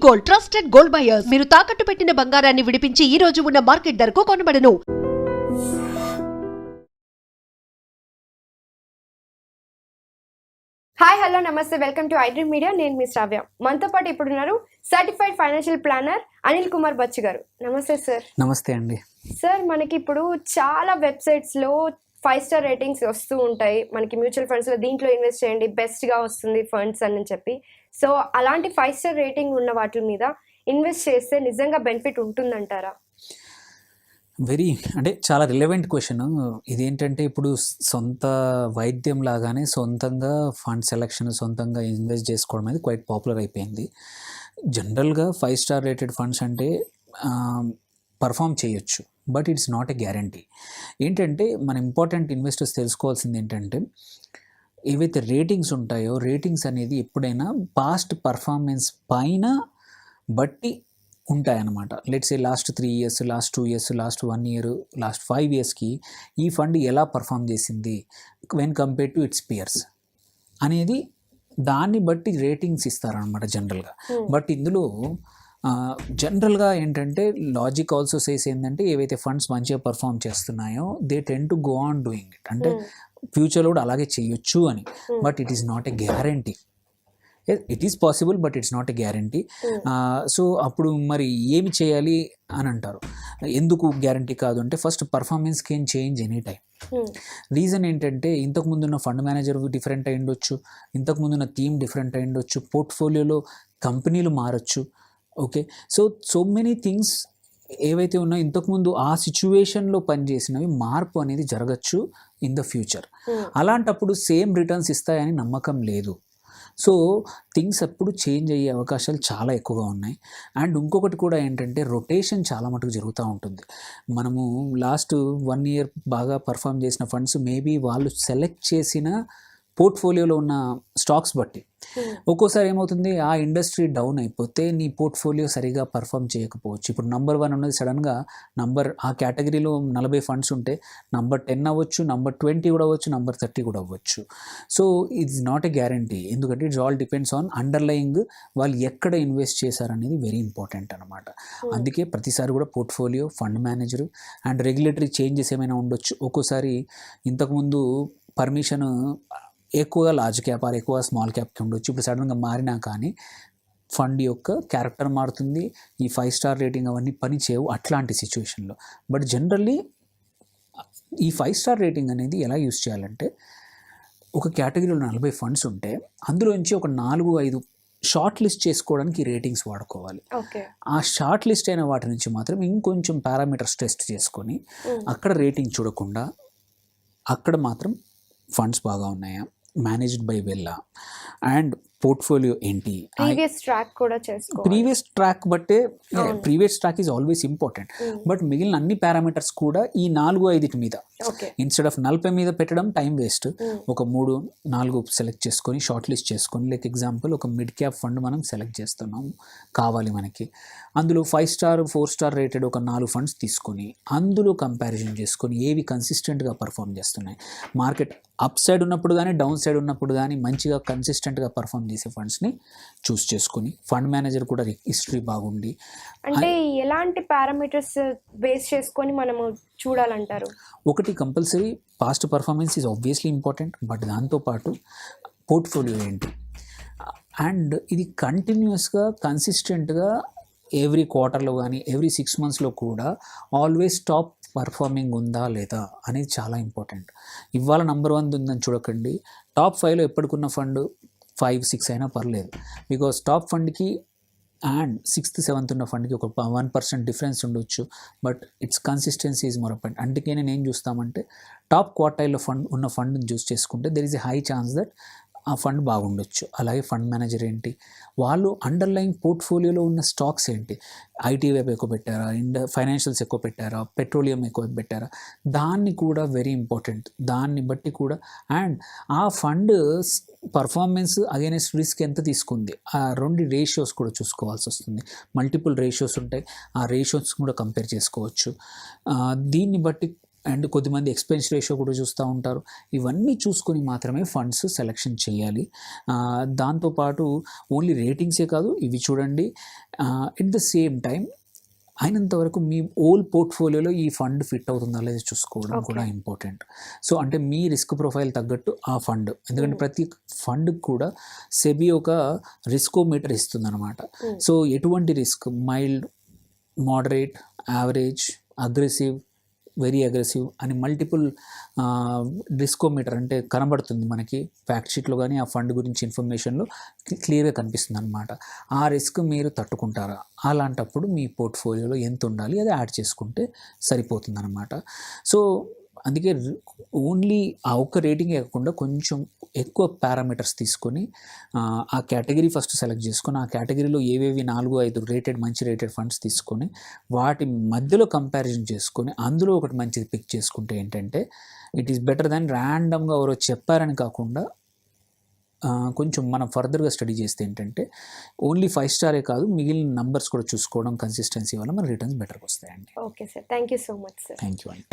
Gold trusted gold buyers మీరు తాకట్టు పెట్టిన బంగారాన్ని విడిపించి ఈ రోజు ఉన్న మార్కెట్ ధరకు కొనబడను. హాయ్ హలో నమస్తే, వెల్కమ్ టు ఐడ్రీమ్ మీడియా. నేను మీ శ్రావ్య. మనతో పాటు ఇప్పుడు ఉన్నారు certified financial planner Anil Kumar Bachchu గారు. నమస్తే సార్. నమస్తే అండి. సార్, మనకి ఇప్పుడు చాలా వెబ్సైట్స్లో 5 స్టార్ రేటింగ్స్ వస్తూ ఉంటాయి. మనకి మ్యూచువల్ ఫండ్స్లో దీంట్లో ఇన్వెస్ట్ చేయండి, బెస్ట్గా వస్తుంది ఫండ్స్ అని చెప్పి. సో అలాంటి 5 స్టార్ రేటింగ్ ఉన్న వాటి మీద ఇన్వెస్ట్ చేస్తే నిజంగా బెనిఫిట్ ఉంటుందంటారా? అంటే చాలా రిలవెంట్ క్వశ్చన్. ఇదేంటంటే ఇప్పుడు సొంత వైద్యం లాగానే సొంతంగా ఫండ్ సెలెక్షన్, సొంతంగా ఇన్వెస్ట్ చేసుకోవడం అనేది క్వైట్ పాపులర్ అయిపోయింది. జనరల్గా 5 స్టార్ రేటెడ్ ఫండ్స్ అంటే పర్ఫామ్ చేయొచ్చు, but it's not a guarantee. ఏంటంటే మన ఇంపార్టెంట్ ఇన్వెస్టర్స్ తెలుసుకోవాల్సింది ఏంటంటే, ఏవైతే రేటింగ్స్ ఉంటాయో రేటింగ్స్ అనేది ఎప్పుడైనా పాస్ట్ పర్ఫార్మెన్స్ పైన బట్టి ఉంటాయన్నమాట. Let's a last 3 years, last 2 years, last 1 year, last 5 ఇయర్స్కి ఈ ఫండ్ ఎలా పర్ఫామ్ చేసింది when compare to its peers అనేది దాన్ని బట్టి రేటింగ్స్ ఇస్తారనమాట జనరల్గా. బట్ ఇందులో జనరల్గా ఏంటంటే లాజిక్ ఆల్సో సేస్ ఏంటంటే, ఏవైతే ఫండ్స్ మంచిగా పర్ఫామ్ చేస్తున్నాయో they tend to go on doing it, అంటే ఫ్యూచర్లో కూడా అలాగే చేయొచ్చు అని. But it is not a guarantee. It is possible but it's not a guarantee. So అప్పుడు మరి ఏమి చేయాలి అని అంటారు. ఎందుకు గ్యారంటీ కాదు అంటే, first performance can change any time. Reason ఏంటంటే, ఇంతకుముందున్న ఫండ్ మేనేజర్ డిఫరెంట్ అయి ఉండొచ్చు, ఇంతకుముందున్న థీమ్ డిఫరెంట్ అయి ఉండొచ్చు, పోర్ట్ఫోలియోలో కంపెనీలు మారచ్చు. ఓకే, సో మెనీ థింగ్స్ ఏవైతే ఉన్నాయో ఇంతకుముందు ఆ సిచ్యువేషన్లో పనిచేసినవి మార్పు అనేది జరగచ్చు ఇన్ ద ఫ్యూచర్. అలాంటప్పుడు సేమ్ రిటర్న్స్ ఇస్తాయని నమ్మకం లేదు. సో థింగ్స్ అప్పుడు చేంజ్ అయ్యే అవకాశాలు చాలా ఎక్కువగా ఉన్నాయి. అండ్ ఇంకొకటి కూడా ఏంటంటే, రొటేషన్ చాలా మటుకు జరుగుతూ ఉంటుంది. మనము లాస్ట్ 1 ఇయర్ బాగా పర్ఫామ్ చేసిన ఫండ్స్ మేబీ వాళ్ళు సెలెక్ట్ చేసిన పోర్ట్ఫోలియోలో ఉన్న స్టాక్స్ బట్టి ఒక్కోసారి ఏమవుతుంది, ఆ ఇండస్ట్రీ డౌన్ అయిపోతే నీ పోర్ట్ఫోలియో సరిగా పర్ఫామ్ చేయకపోవచ్చు. ఇప్పుడు నంబర్ 1 ఉన్నది సడన్గా ఆ కేటగిరీలో 40 ఫండ్స్ ఉంటే నంబర్ 10 అవ్వచ్చు, నంబర్ 20 కూడా అవ్వచ్చు, నంబర్ 30 కూడా అవ్వచ్చు. So it's not a guarantee, ఎందుకంటే it's all depends on underlying వాళ్ళు ఎక్కడ ఇన్వెస్ట్ చేశారనేది వెరీ ఇంపార్టెంట్ అనమాట. అందుకే ప్రతిసారి కూడా portfolio, fund manager and regulatory changes ఏమైనా ఉండొచ్చు. ఒక్కోసారి ఇంతకుముందు పర్మిషన్ ఎక్కువగా లార్జ్ క్యాప్ ఆర్ ఎక్కువ స్మాల్ క్యాప్కి ఉండొచ్చు, ఇప్పుడు సడన్గా మారినా కానీ ఫండ్ యొక్క క్యారెక్టర్ మారుతుంది, ఈ 5 స్టార్ రేటింగ్ అవన్నీ పని చేయవు అట్లాంటి సిచ్యువేషన్లో. బట్ జనరల్లీ ఈ 5 స్టార్ రేటింగ్ అనేది ఎలా యూస్ చేయాలంటే, ఒక కేటగిరీలో 40 ఫండ్స్ ఉంటే అందులోంచి ఒక 4-5 షార్ట్ లిస్ట్ చేసుకోవడానికి రేటింగ్స్ వాడుకోవాలి. ఆ షార్ట్ లిస్ట్ అయిన వాటి నుంచి మాత్రం ఇంకొంచెం పారామీటర్స్ టెస్ట్ చేసుకొని అక్కడ రేటింగ్ చూడకుండా అక్కడ మాత్రం ఫండ్స్ బాగా ఉన్నాయా, మేనేజ్డ్ బై వెల్లా, అండ్ పోర్ట్ఫోలియో ఏంటి, ప్రీవియస్ ట్రాక్ బట్టే. Previous track is always important, but మిగిలిన అన్ని పారామీటర్స్ కూడా ఈ 4-5 మీద ఇన్స్టెడ్ ఆఫ్ 40 మీద పెట్టడం టైం వేస్ట్. ఒక 3-4 సెలెక్ట్ చేసుకొని షార్ట్ లిస్ట్ చేసుకొని, లైక్ ఎగ్జాంపుల్ ఒక మిడ్ క్యాప్ ఫండ్ మనం సెలెక్ట్ చేస్తున్నాము కావాలి మనకి, అందులో 5 స్టార్ 4 స్టార్ రేటెడ్ ఒక 4 ఫండ్స్ తీసుకొని అందులో కంపారిజన్ చేసుకొని ఏవి కన్సిస్టెంట్గా పర్ఫామ్ చేస్తున్నాయి, మార్కెట్ అప్ సైడ్ ఉన్నప్పుడు కానీ డౌన్ సైడ్ ఉన్నప్పుడు కానీ మంచిగా కన్సిస్టెంట్గా పర్ఫామ్ చేసే ఫండ్స్ని చూస్ చేసుకొని, ఫండ్ మేనేజర్ కూడా హిస్టరీ బాగుండి. అంటే ఎలాంటి పారామీటర్స్ బేస్ చేసుకొని మనము చూడాలంటారు? ఒకటి compulsory past performance is obviously important, but దాంతోపాటు పోర్ట్ఫోలియో ఏంటి, అండ్ ఇది కంటిన్యూస్గా కన్సిస్టెంట్గా ఎవ్రీ క్వార్టర్లో కానీ ఎవ్రీ 6 మంత్స్లో కూడా ఆల్వేస్ టాప్ పర్ఫార్మింగ్ ఉందా లేదా అనేది చాలా ఇంపార్టెంట్. ఇవాళ నంబర్ 1 ఉందని చూడకండి, టాప్ 5లో ఎప్పటికున్న ఫండ్ 5-6 అయినా పర్లేదు. Because top ఫండ్కి and 6th 7th ఉన్న ఫండ్కి ఒక 1% డిఫరెన్స్ ఉండొచ్చు, but it's consistency is more point. అందుకే నేను ఏం చూస్తామంటే, టాప్ క్వార్టైల్లో ఫండ్ ఉన్న ఫండ్ని చూస్ చేసుకుంటే there is a high chance that ఆ ఫండ్ బాగుండొచ్చు. అలాగే ఫండ్ మేనేజర్ ఏంటి, వాళ్ళు అండర్లైన్ పోర్ట్ఫోలియోలో ఉన్న స్టాక్స్ ఏంటి, ఐటీ వైపు ఎక్కువ పెట్టారా, ఫైనాన్షియల్స్ ఎక్కువ పెట్టారా, పెట్రోలియం ఎక్కువ పెట్టారా, దాన్ని కూడా వెరీ ఇంపార్టెంట్. దాన్ని బట్టి కూడా అండ్ ఆ ఫండ్ పర్ఫార్మెన్స్ అగైనెస్ట్ రిస్క్ ఎంత తీసుకుంది, ఆ 2 రేషియోస్ కూడా చూసుకోవాల్సి వస్తుంది. మల్టిపుల్ రేషియోస్ ఉంటాయి, ఆ రేషియోస్ కూడా కంపేర్ చేసుకోవచ్చు. దీన్ని బట్టి అండ్ కొద్దిమంది ఎక్స్పెన్స్ రేషియో కూడా చూస్తూ ఉంటారు. ఇవన్నీ చూసుకొని మాత్రమే ఫండ్స్ సెలెక్షన్ చేయాలి. దాంతోపాటు ఓన్లీ రేటింగ్సే కాదు, ఇవి చూడండి. ఎట్ ద సేమ్ టైం అయినంత వరకు మీ ఓల్ పోర్ట్ఫోలియోలో ఈ ఫండ్ ఫిట్ అవుతుందా లేదా చూసుకోవడం కూడా ఇంపార్టెంట్. సో అంటే మీ రిస్క్ ప్రొఫైల్ తగ్గట్టు ఆ ఫండ్, ఎందుకంటే ప్రతి ఫండ్కి కూడా సెబీ ఒక రిస్కోమీటర్ ఇస్తుంది అనమాట. సో ఎటువంటి risk, mild, moderate, average, aggressive, very aggressive అని మల్టిపుల్ రిస్కోమీటర్ అంటే కనబడుతుంది మనకి ఫ్యాక్ట్ షీట్లో కానీ ఆ ఫండ్ గురించి ఇన్ఫర్మేషన్లో క్లియర్గా కనిపిస్తుంది అనమాట. ఆ రిస్క్ మీరు తట్టుకుంటారా? అలాంటప్పుడు మీ పోర్ట్ఫోలియోలో ఎంత ఉండాలి అది యాడ్ చేసుకుంటే సరిపోతుంది అనమాట. సో అందుకే ఓన్లీ ఆ ఒక్క రేటింగ్ కాకుండా కొంచెం ఎక్కువ పారామీటర్స్ తీసుకొని ఆ కేటగిరీ ఫస్ట్ సెలెక్ట్ చేసుకొని ఆ కేటగిరీలో ఏవేవి 4-5 రేటెడ్ మంచి రేటెడ్ ఫండ్స్ తీసుకొని వాటి మధ్యలో కంపారిజన్ చేసుకొని అందులో ఒకటి మంచిది పిక్ చేసుకుంటే ఏంటంటే ఇట్ ఈస్ బెటర్ దాన్ ర్యాండమ్గా ఎవరో చెప్పారని కాకుండా కొంచెం మనం ఫర్దర్గా స్టడీ చేస్తే ఏంటంటే ఓన్లీ 5 స్టారే కాదు మిగిలిన నంబర్స్ కూడా చూసుకోవడం కన్సిస్టెన్సీ వల్ల మన రిటర్న్స్ బెటర్గా వస్తాయండి. Okay sir, thank you so much sir. Thank you అండి.